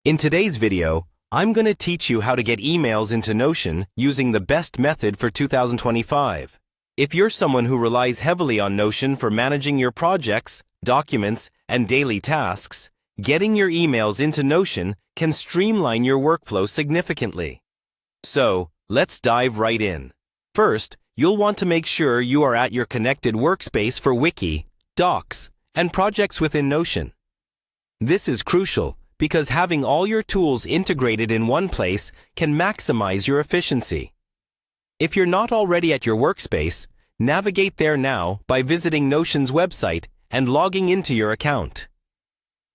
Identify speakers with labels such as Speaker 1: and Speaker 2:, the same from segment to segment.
Speaker 1: In today's video, I'm going to teach you how to get emails into Notion using the best method for 2025. If you're someone who relies heavily on Notion for managing your projects, documents, and daily tasks, getting your emails into Notion can streamline your workflow significantly. So, let's dive right in. First, you'll want to make sure you are at your connected workspace for Wiki, Docs, and projects within Notion. This is crucial because having all your tools integrated in one place can maximize your efficiency. If you're not already at your workspace, navigate there now by visiting Notion's website and logging into your account.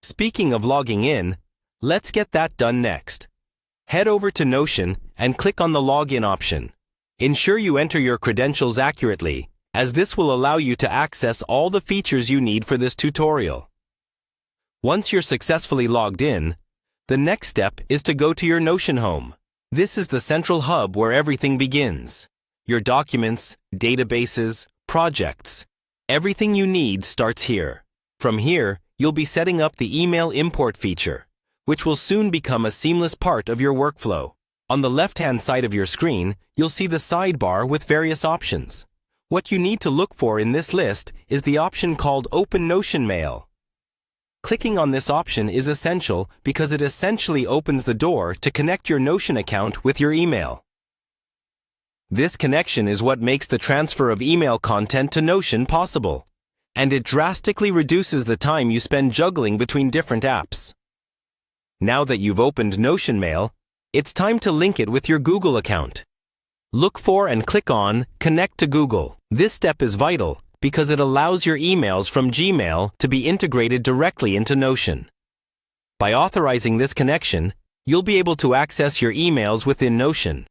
Speaker 1: Speaking of logging in, let's get that done next. Head over to Notion and click on the Login option. Ensure you enter your credentials accurately, as this will allow you to access all the features you need for this tutorial. Once you're successfully logged in, the next step is to go to your Notion home. This is the central hub where everything begins. Your documents, databases, projects, everything you need starts here. From here, you'll be setting up the email import feature, which will soon become a seamless part of your workflow. On the left-hand side of your screen, you'll see the sidebar with various options. What you need to look for in this list is the option called Open Notion Mail. Clicking on this option is essential because it essentially opens the door to connect your Notion account with your email. This connection is what makes the transfer of email content to Notion possible, and it drastically reduces the time you spend juggling between different apps. Now that you've opened Notion Mail, it's time to link it with your Google account. Look for and click on Connect to Google. This step is vital because it allows your emails from Gmail to be integrated directly into Notion. By authorizing this connection, you'll be able to access your emails within Notion,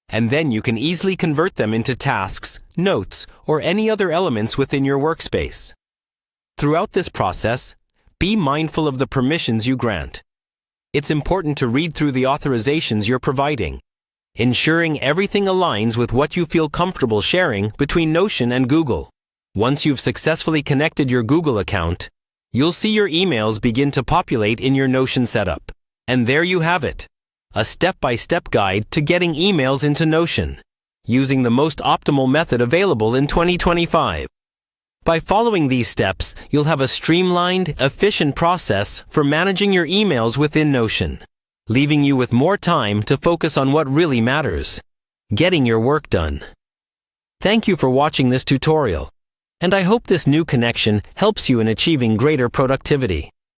Speaker 1: and then you can easily convert them into tasks, notes, or any other elements within your workspace. Throughout this process, be mindful of the permissions you grant. It's important to read through the authorizations you're providing, ensuring everything aligns with what you feel comfortable sharing between Notion and Google. Once you've successfully connected your Google account, you'll see your emails begin to populate in your Notion setup. And there you have it, a step-by-step guide to getting emails into Notion, using the most optimal method available in 2025. By following these steps, you'll have a streamlined, efficient process for managing your emails within Notion, leaving you with more time to focus on what really matters, getting your work done. Thank you for watching this tutorial, and I hope this new connection helps you in achieving greater productivity.